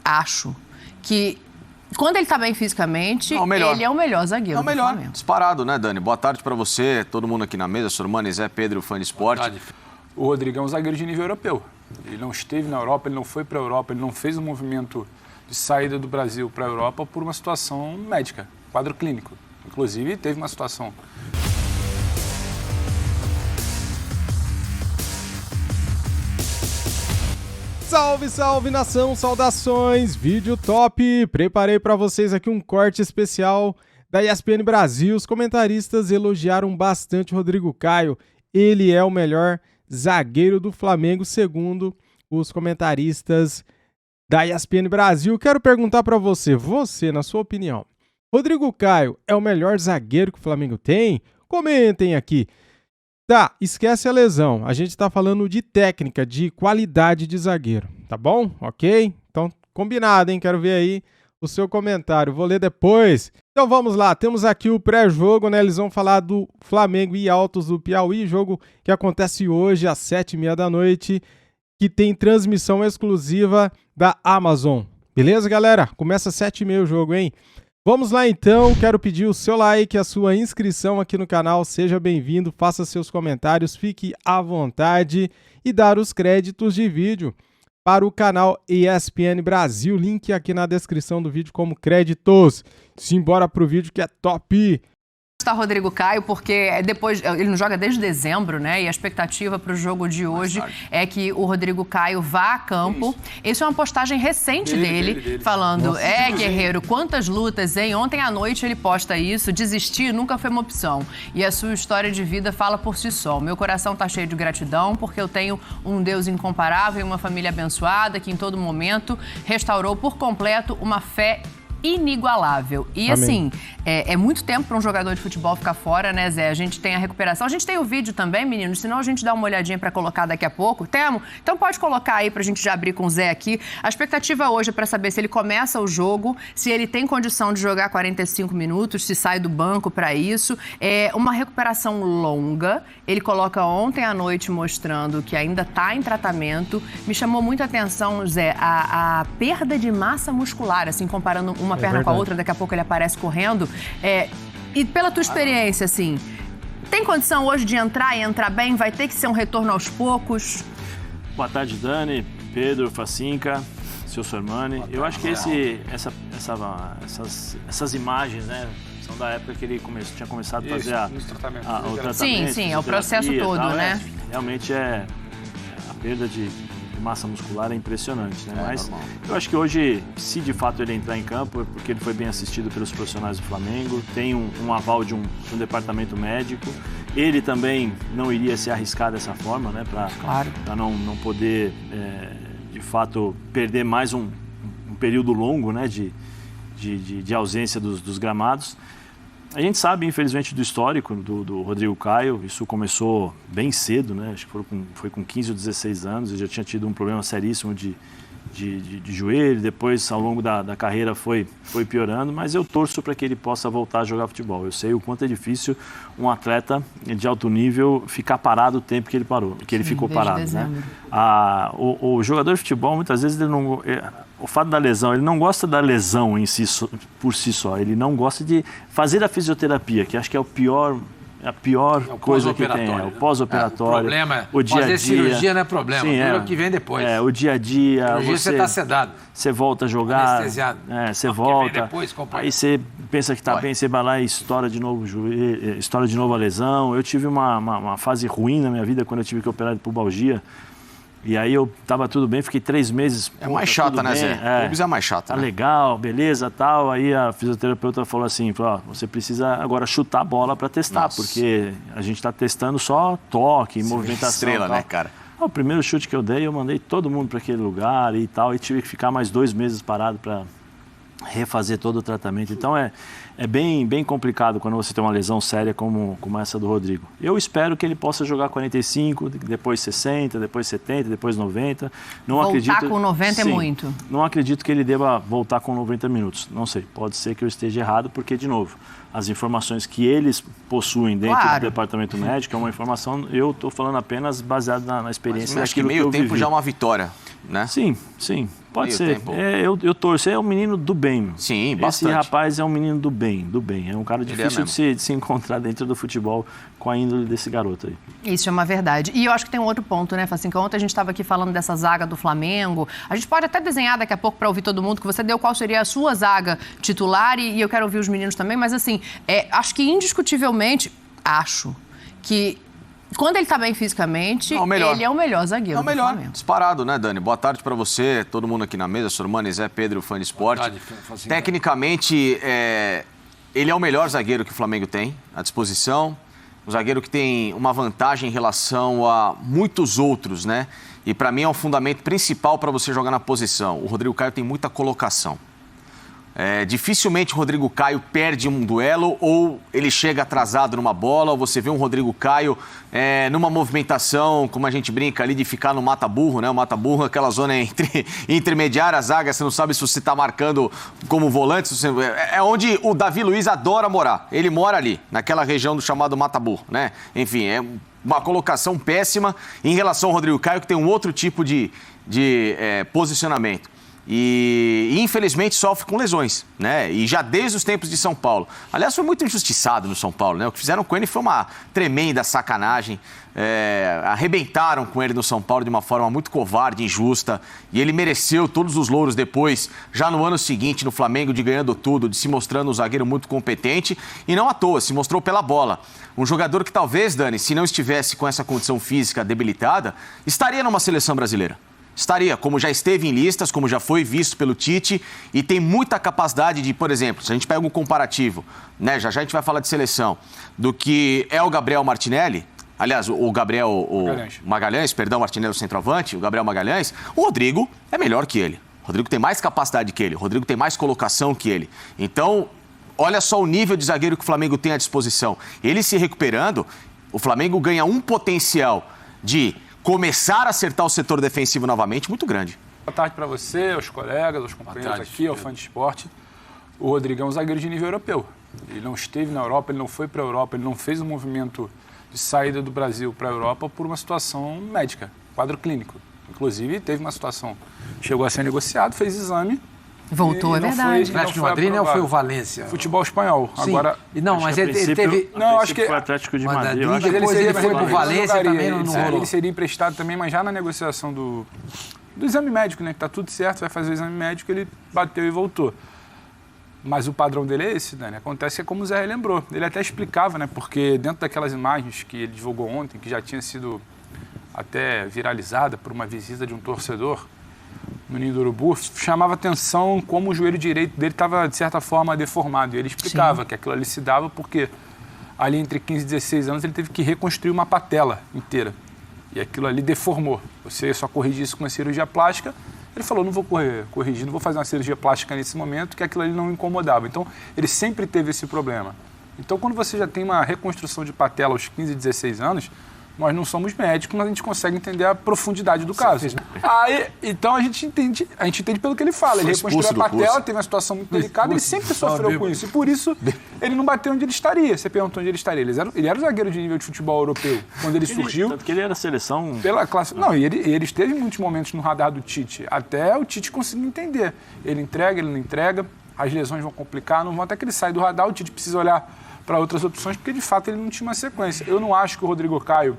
acho que quando ele tá bem fisicamente, ele é o melhor zagueiro do Flamengo. Disparado, né, Dani? Boa tarde para você, todo mundo aqui na mesa, Sormani, Zé, Pedro, fã de esporte. O Rodrigo é um zagueiro de nível europeu. Ele não esteve na Europa, ele não foi para a Europa, ele não fez um movimento de saída do Brasil para a Europa por uma situação médica, quadro clínico. Inclusive, teve uma situação... Salve, salve, nação, saudações, vídeo top! Preparei para vocês aqui um corte especial da ESPN Brasil. Os comentaristas elogiaram bastante o Rodrigo Caio. Ele é o melhor zagueiro do Flamengo, segundo os comentaristas da ESPN Brasil. Quero perguntar para você, na sua opinião, Rodrigo Caio é o melhor zagueiro que o Flamengo tem? Comentem aqui. Tá, esquece a lesão. A gente tá falando de técnica, de qualidade de zagueiro, tá bom? Ok? Então, combinado, hein? Quero ver aí o seu comentário. Vou ler depois. Então vamos lá, temos aqui o pré-jogo, né? Eles vão falar do Flamengo e Altos do Piauí, jogo que acontece hoje às 7h30 da noite, que tem transmissão exclusiva da Amazon. Beleza, galera? Começa às 7h30 o jogo, hein? Vamos lá então, quero pedir o seu like, a sua inscrição aqui no canal, seja bem-vindo, faça seus comentários, fique à vontade e dar os créditos de vídeo para o canal ESPN Brasil, link aqui na descrição do vídeo como créditos. Simbora pro vídeo que é top! Está Rodrigo Caio, porque depois ele não joga desde dezembro, né? E a expectativa para o jogo de hoje é que o Rodrigo Caio vá a campo. Isso é uma postagem recente dele, falando: guerreiro, quantas lutas, hein? Ontem à noite ele posta isso, desistir nunca foi uma opção. E a sua história de vida fala por si só. Meu coração tá cheio de gratidão, porque eu tenho um Deus incomparável e uma família abençoada que em todo momento restaurou por completo uma fé inigualável. E assim, é muito tempo para um jogador de futebol ficar fora, né, Zé? A gente tem a recuperação. A gente tem o vídeo também, meninos, senão a gente dá uma olhadinha para colocar daqui a pouco. Temo? Então pode colocar aí pra gente já abrir com o Zé aqui. A expectativa hoje é para saber se ele começa o jogo, se ele tem condição de jogar 45 minutos, se sai do banco para isso. É uma recuperação longa. Ele coloca ontem à noite mostrando que ainda está em tratamento. Me chamou muita atenção, Zé, a perda de massa muscular, assim, comparando uma perna com a outra, daqui a pouco ele aparece correndo. E pela tua experiência, assim, tem condição hoje de entrar e entrar bem? Vai ter que ser um retorno aos poucos? Boa tarde, Dani, Pedro, Facinca, seu Sormani. Eu acho que essas imagens, né, são da época que ele tinha começado a fazer o tratamento. Sim, é o processo todo, tal, né? Realmente a perda de massa muscular é impressionante, né? Mas eu acho que hoje, se de fato ele entrar em campo, é porque ele foi bem assistido pelos profissionais do Flamengo, tem um aval de um departamento médico. Ele também não iria se arriscar dessa forma, né? Para não poder, de fato, perder mais um período longo, né? De ausência dos gramados. A gente sabe, infelizmente, do histórico do Rodrigo Caio. Isso começou bem cedo, né? Acho que foi com 15 ou 16 anos. Ele já tinha tido um problema seríssimo de joelho. Depois, ao longo da carreira, foi piorando. Mas eu torço para que ele possa voltar a jogar futebol. Eu sei o quanto é difícil um atleta de alto nível ficar parado o tempo que ele ficou parado, né? O jogador de futebol, muitas vezes, ele não... O fato da lesão, ele não gosta da lesão em si, por si só. Ele não gosta de fazer a fisioterapia, que acho que é a pior coisa que tem. O pós-operatório. O problema o dia a dia. Cirurgia não é problema, Sim, é o que vem depois. O dia a dia. Cirurgia você está sedado. Você volta a jogar. Anestesiado. Você volta. Depois, aí você pensa que está bem, você vai lá e estoura de novo a lesão. Eu tive uma fase ruim na minha vida quando eu tive que operar de pubalgia. E aí eu tava tudo bem, fiquei 3 meses... É mais chata, né, Zé? É mais chata, tá, né? Legal, beleza, tal. Aí a fisioterapeuta falou assim, você precisa agora chutar a bola para testar, porque a gente tá testando só toque, movimentação. Estrela, né, cara? O primeiro chute que eu dei, eu mandei todo mundo para aquele lugar e tal, e tive que ficar mais 2 meses parado para refazer todo o tratamento. Então é bem complicado quando você tem uma lesão séria como essa do Rodrigo. Eu espero que ele possa jogar 45, depois 60, depois 70, depois 90. Voltar com 90 é muito. Não acredito que ele deva voltar com 90 minutos. Não sei, pode ser que eu esteja errado, porque, de novo, as informações que eles possuem dentro do departamento médico é uma informação, eu estou falando apenas baseado na experiência. Mas acho que meio tempo já é uma vitória, né? Sim. Pode ser. Eu torço. É um menino do bem. Sim, bastante. Esse rapaz é um menino do bem. É um cara difícil de se encontrar dentro do futebol com a índole desse garoto aí. Isso é uma verdade. E eu acho que tem um outro ponto, né, Facinca? Ontem a gente estava aqui falando dessa zaga do Flamengo. A gente pode até desenhar daqui a pouco para ouvir todo mundo, que você deu qual seria a sua zaga titular e eu quero ouvir os meninos também. Mas, assim, acho que indiscutivelmente, que quando ele está bem fisicamente, ele é o melhor zagueiro do Flamengo. Disparado, né, Dani? Boa tarde para você, todo mundo aqui na mesa, Sormani, Zé, Pedro, fã de esporte. Tecnicamente, ele é o melhor zagueiro que o Flamengo tem à disposição. Um zagueiro que tem uma vantagem em relação a muitos outros, né? E para mim é um fundamento principal para você jogar na posição. O Rodrigo Caio tem muita colocação. Dificilmente o Rodrigo Caio perde um duelo ou ele chega atrasado numa bola, ou você vê um Rodrigo Caio numa movimentação, como a gente brinca ali, de ficar no mata-burro, né? O mata-burro é aquela zona intermediária, a zaga, você não sabe se você está marcando como volante, é onde o Davi Luiz adora morar. Ele mora ali, naquela região do chamado mata-burro, né? Enfim, é uma colocação péssima em relação ao Rodrigo Caio, que tem um outro tipo de posicionamento. E infelizmente sofre com lesões, né? E já desde os tempos de São Paulo. Aliás, foi muito injustiçado no São Paulo, né? O que fizeram com ele foi uma tremenda sacanagem. Arrebentaram com ele no São Paulo de uma forma muito covarde, injusta. E ele mereceu todos os louros depois, já no ano seguinte, no Flamengo, de ganhando tudo, de se mostrando um zagueiro muito competente. E não à toa, se mostrou pela bola. Um jogador que talvez, Dani, se não estivesse com essa condição física debilitada, estaria numa seleção brasileira. Estaria, como já esteve em listas, como já foi visto pelo Tite, e tem muita capacidade de, por exemplo, se a gente pega um comparativo, né, já a gente vai falar de seleção, do que é o Gabriel Martinelli, aliás, o Magalhães, Martinelli, o centroavante, o Gabriel Magalhães, o Rodrigo é melhor que ele. O Rodrigo tem mais capacidade que ele, o Rodrigo tem mais colocação que ele. Então, olha só o nível de zagueiro que o Flamengo tem à disposição. Ele se recuperando, o Flamengo ganha um potencial de começar a acertar o setor defensivo novamente muito grande. Boa tarde para você, aos colegas, aos companheiros aqui, ao fã de esporte. O Rodrigo é um zagueiro de nível europeu. Ele não esteve na Europa, ele não foi para a Europa, ele não fez um movimento de saída do Brasil para a Europa por uma situação médica, quadro clínico. Inclusive, teve uma situação, chegou a ser negociado, fez exame. Voltou, é verdade. O Atlético de Madrid, né, ou foi o Valência? Futebol espanhol. Sim. Agora, não, mas ele teve... Não, acho que foi o Atlético de Madrid. E depois ele foi pro Valência também, não rolou. Ele seria emprestado também, mas já na negociação do exame médico, né? Que tá tudo certo, vai fazer o exame médico, ele bateu e voltou. Mas o padrão dele é esse, Dani. Acontece que é como o Zé lembrou. Ele até explicava, né? Porque dentro daquelas imagens que ele divulgou ontem, que já tinha sido até viralizada por uma visita de um torcedor no Ninho do Urubu, chamava atenção como o joelho direito dele estava, de certa forma, deformado. E ele explicava que aquilo ali se dava porque ali entre 15 e 16 anos ele teve que reconstruir uma patela inteira. E aquilo ali deformou. Você só corrige isso com uma cirurgia plástica. Ele falou, não vou corrigir, não vou fazer uma cirurgia plástica nesse momento, que aquilo ali não incomodava. Então, ele sempre teve esse problema. Então, quando você já tem uma reconstrução de patela aos 15 e 16 anos, nós não somos médicos, mas a gente consegue entender a profundidade do caso. Aí, então a gente entende pelo que ele fala. Ele reconstruiu a patela, teve uma situação muito delicada, ele sempre sofreu com isso. E por isso, ele não bateu onde ele estaria. Você perguntou onde ele estaria. Ele era o zagueiro de nível de futebol europeu. Quando ele surgiu... Tanto que ele era seleção... Pela classe... Não, e ele esteve em muitos momentos no radar do Tite. Até o Tite conseguir entender. Ele entrega, ele não entrega, as lesões vão complicar, não vão, até que ele sai do radar, o Tite precisa olhar para outras opções, porque de fato ele não tinha uma sequência. Eu não acho que o Rodrigo Caio,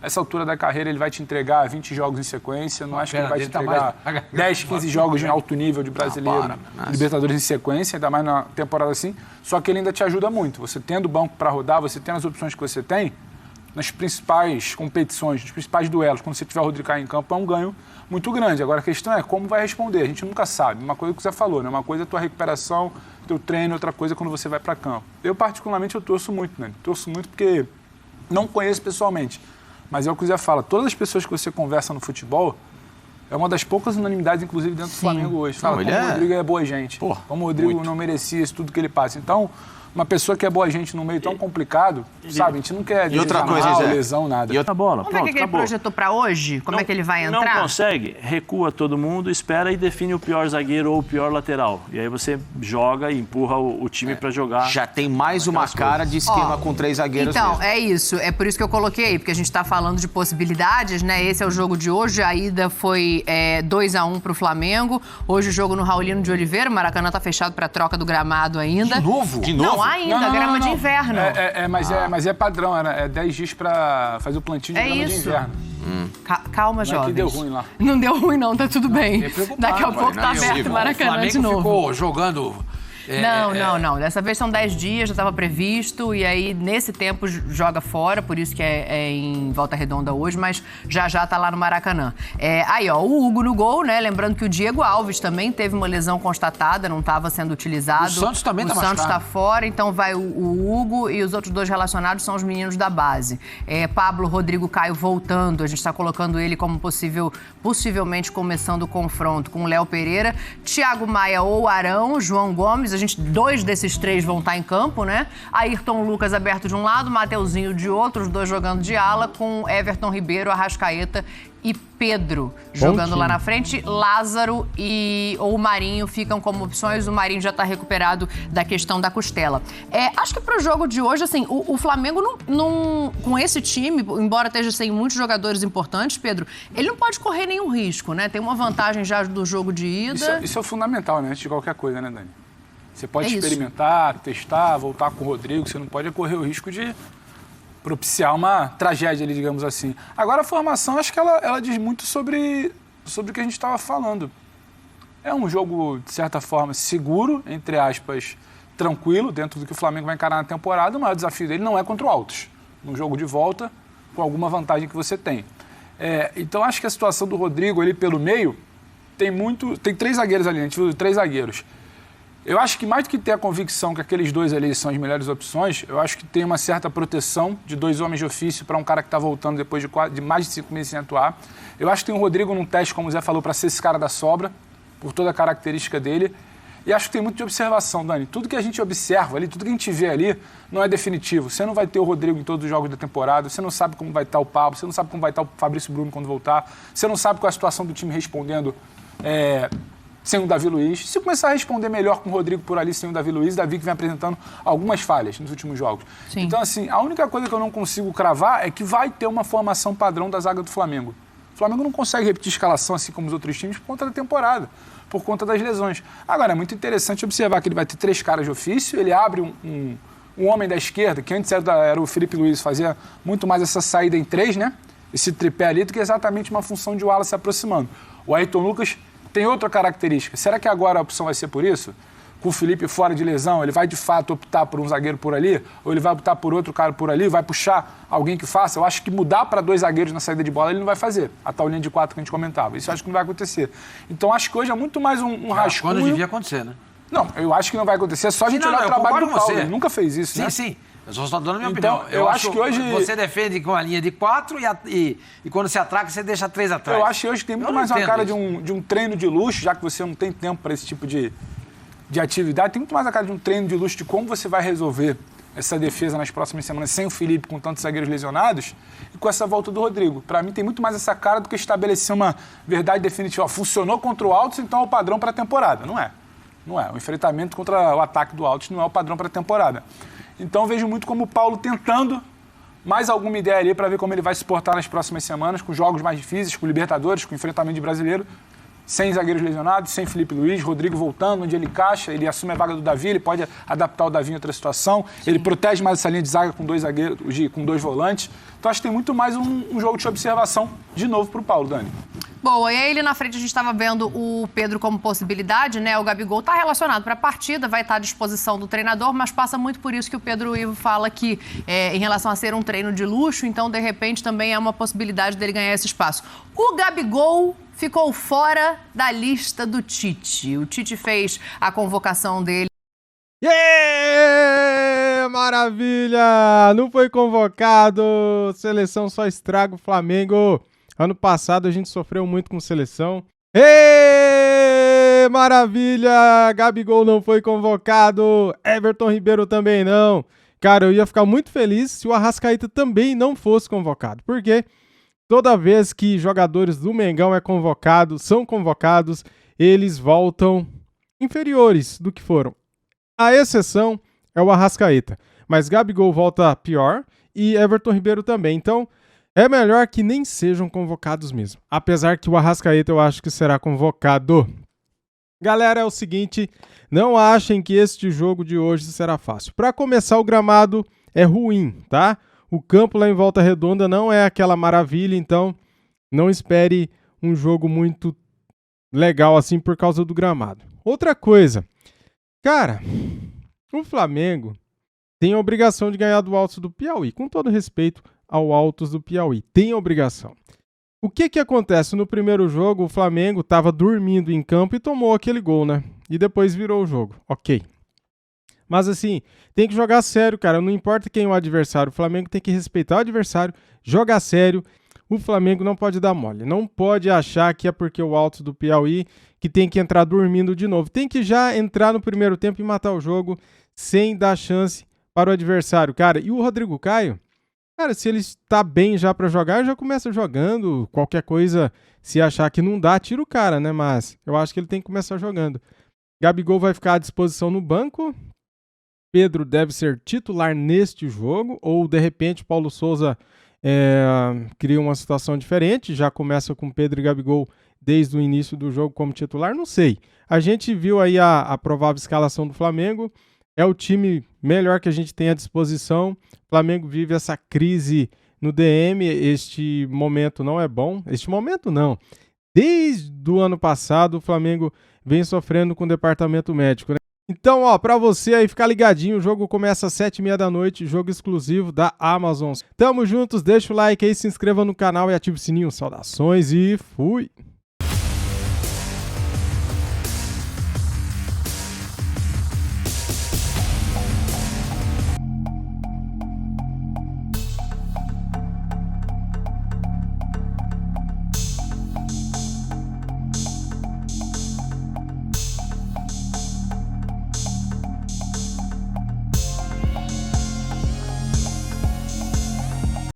nessa altura da carreira, ele vai te entregar 20 jogos em sequência, não acho que ele vai te entregar 10, 15 jogos de alto nível de brasileiro, Libertadores em sequência, ainda mais na temporada assim, só que ele ainda te ajuda muito. Você tendo banco para rodar, você tendo as opções que você tem, nas principais competições, nos principais duelos, quando você tiver o Rodrigo Caio em campo, é um ganho muito grande. Agora a questão é como vai responder, a gente nunca sabe. Uma coisa que você falou, né? Uma coisa é a tua recuperação, teu treino, outra coisa é quando você vai para campo. Eu, particularmente, eu torço muito, né? Torço muito porque não conheço pessoalmente, mas é o que o Zé fala, todas as pessoas que você conversa no futebol, é uma das poucas unanimidades, inclusive, dentro do Flamengo hoje. Fala como o Rodrigo é boa gente, como o Rodrigo não merecia isso tudo que ele passa. Então, uma pessoa que é boa gente num meio tão complicado, sabe? A gente não quer e outra coisa, lesão, nada. E outra bola. Vamos ver o que ele projetou para hoje? Como é que ele vai entrar? Não consegue, recua todo mundo, espera e define o pior zagueiro ou o pior lateral. E aí você joga e empurra o time para jogar. Já tem mais uma cara de esquema com 3 zagueiros então, mesmo. é isso. É por isso que eu coloquei aí, porque a gente está falando de possibilidades, né? Esse é o jogo de hoje. A ida foi 2-1 para o Flamengo. Hoje o jogo no Raulino de Oliveira. O Maracanã está fechado para troca do gramado ainda. De novo? Não, ainda. Grama de inverno. Mas é padrão. É 10 dias para fazer o plantio de grama de inverno. Calma, jovens. Que deu ruim lá. Não deu ruim, não. Tá tudo bem. Daqui a pouco tá aberto o Maracanã de novo. O Flamengo ficou jogando... Não. Dessa vez são 10 dias, já estava previsto. E aí, nesse tempo, joga fora. Por isso que é em Volta Redonda hoje. Mas já tá lá no Maracanã. Aí, ó, o Hugo no gol, né? Lembrando que o Diego Alves também teve uma lesão constatada. Não estava sendo utilizado. O Santos também tá machucado. O Santos tá fora. Então, vai o Hugo e os outros 2 relacionados são os meninos da base. Pablo, Rodrigo, Caio voltando. A gente está colocando ele como possivelmente começando o confronto com o Léo Pereira. Thiago Maia ou Arão. João Gomes. 2 desses 3 vão estar em campo, né? Ayrton Lucas aberto de um lado, Mateuzinho de outro, os 2 jogando de ala, com Everton Ribeiro, Arrascaeta e Pedro jogando lá na frente. Lázaro ou Marinho ficam como opções. O Marinho já está recuperado da questão da costela. Acho que para o jogo de hoje, assim, o Flamengo não, com esse time, embora esteja sem muitos jogadores importantes, Pedro, ele não pode correr nenhum risco, né? Tem uma vantagem já do jogo de ida. Isso é fundamental, né? Antes de qualquer coisa, né, Dani? Você pode experimentar, testar, voltar com o Rodrigo. Você não pode correr o risco de propiciar uma tragédia ali, digamos assim. Agora, a formação, acho que ela diz muito sobre o que a gente estava falando. É um jogo, de certa forma, seguro, entre aspas, tranquilo, dentro do que o Flamengo vai encarar na temporada. O maior desafio dele não é contra o Altos. Num jogo de volta, com alguma vantagem que você tem. Então, acho que a situação do Rodrigo ali pelo meio tem 3 zagueiros ali, a gente viu 3 zagueiros. Eu acho que mais do que ter a convicção que aqueles 2 ali são as melhores opções, eu acho que tem uma certa proteção de 2 homens de ofício para um cara que está voltando depois de mais de 5 meses sem atuar. Eu acho que tem o Rodrigo num teste, como o Zé falou, para ser esse cara da sobra, por toda a característica dele. E acho que tem muito de observação, Dani. Tudo que a gente observa ali, tudo que a gente vê ali, não é definitivo. Você não vai ter o Rodrigo em todos os jogos da temporada, você não sabe como vai estar o Pablo, você não sabe como vai estar o Fabrício Bruno quando voltar, você não sabe qual é a situação do time respondendo sem o Davi Luiz. Se começar a responder melhor com o Rodrigo por ali sem o Davi Luiz, Davi que vem apresentando algumas falhas nos últimos jogos. Sim. Então, assim, a única coisa que eu não consigo cravar é que vai ter uma formação padrão da zaga do Flamengo. O Flamengo não consegue repetir escalação assim como os outros times por conta da temporada, por conta das lesões. Agora, é muito interessante observar que ele vai ter 3 caras de ofício, ele abre um homem da esquerda, que antes era o Felipe Luiz, fazia muito mais essa saída em 3, né? Esse tripé ali, do que exatamente uma função de Wallace se aproximando. O Ayrton Lucas tem outra característica. Será que agora a opção vai ser por isso? Com o Felipe fora de lesão, ele vai de fato optar por um zagueiro por ali? Ou ele vai optar por outro cara por ali? Vai puxar alguém que faça? Eu acho que mudar para 2 zagueiros na saída de bola ele não vai fazer. A tal linha de 4 que a gente comentava. Isso eu acho que não vai acontecer. Então acho que hoje é muito mais um rascunho. Quando devia acontecer, né? Não, eu acho que não vai acontecer. É só a gente olhar o trabalho do Paulo. Ele nunca fez isso, né? Sim. Eu só estou dando a minha opinião. Eu acho que hoje... Você defende com a linha de 4 e quando se atraca, você deixa 3 atrás. Eu acho que hoje tem muito mais uma cara de um treino de luxo, já que você não tem tempo para esse tipo de atividade. Tem muito mais a cara de um treino de luxo de como você vai resolver essa defesa nas próximas semanas sem o Felipe, com tantos zagueiros lesionados, e com essa volta do Rodrigo. Para mim, tem muito mais essa cara do que estabelecer uma verdade definitiva. Funcionou contra o Altos, então é o padrão para a temporada. Não é. O enfrentamento contra o ataque do Altos não é o padrão para a temporada. Então, vejo muito como o Paulo tentando mais alguma ideia ali para ver como ele vai se portar nas próximas semanas, com jogos mais difíceis, com Libertadores, com enfrentamento de brasileiro, sem zagueiros lesionados, sem Felipe Luiz, Rodrigo voltando, onde ele encaixa, ele assume a vaga do Davi, ele pode adaptar o Davi em outra situação, ele protege mais essa linha de zaga com 2 zagueiros, com 2 volantes. Então, acho que tem muito mais um jogo de observação, de novo, para o Paulo, Dani. Bom, e aí ali na frente a gente estava vendo o Pedro como possibilidade, né? O Gabigol está relacionado para a partida, vai estar à disposição do treinador, mas passa muito por isso que o Pedro Ivo fala que em relação a ser um treino de luxo, então de repente também é uma possibilidade dele ganhar esse espaço. O Gabigol ficou fora da lista do Tite. O Tite fez a convocação dele. Yeah! Maravilha! Não foi convocado, seleção só estraga o Flamengo. 'Flamengo. Ano passado a gente sofreu muito com seleção. Ei, maravilha! Não foi convocado, seleção só estraga o Flamengo. 'Flamengo. Ano passado a gente sofreu muito com seleção. Ei, maravilha! Não foi convocado, seleção só estraga o Flamengo. 'Flamengo. Ano passado a gente sofreu muito com seleção. Ei, Aê, maravilha! Gabigol não foi convocado, Everton Ribeiro também não. Cara, eu ia ficar muito feliz se o Arrascaeta também não fosse convocado, porque toda vez que jogadores do Mengão são convocados, eles voltam inferiores do que foram. A exceção é o Arrascaeta, mas Gabigol volta pior e Everton Ribeiro também. Então, é melhor que nem sejam convocados mesmo. Apesar que o Arrascaeta eu acho que será convocado. Galera, é o seguinte, não achem que este jogo de hoje será fácil. Para começar, o gramado é ruim, tá? O campo lá em Volta Redonda não é aquela maravilha, então não espere um jogo muito legal assim por causa do gramado. Outra coisa, cara, o Flamengo tem a obrigação de ganhar do Altos do Piauí, com todo respeito ao Altos do Piauí, tem a obrigação. O que acontece? No primeiro jogo, o Flamengo estava dormindo em campo e tomou aquele gol, né? E depois virou o jogo. Ok. Mas assim, tem que jogar sério, cara. Não importa quem é o adversário. O Flamengo tem que respeitar o adversário, jogar sério. O Flamengo não pode dar mole. Não pode achar que é porque o Altos do Piauí que tem que entrar dormindo de novo. Tem que já entrar no primeiro tempo e matar o jogo sem dar chance para o adversário, cara. E o Rodrigo Caio? Cara, se ele está bem já para jogar, já começa jogando. Qualquer coisa, se achar que não dá, tira o cara, né? Mas eu acho que ele tem que começar jogando. Gabigol vai ficar à disposição no banco. Pedro deve ser titular neste jogo. Ou, de repente, Paulo Souza cria uma situação diferente. Já começa com Pedro e Gabigol desde o início do jogo como titular. Não sei. A gente viu aí a provável escalação do Flamengo. É o time melhor que a gente tem à disposição. O Flamengo vive essa crise no DM. Este momento não é bom. Este momento não. Desde o ano passado, o Flamengo vem sofrendo com o departamento médico, né? Então, ó, pra você aí ficar ligadinho, o jogo começa às 7h30 da noite, jogo exclusivo da Amazon. Tamo juntos, deixa o like aí, se inscreva no canal e ative o sininho. Saudações e fui!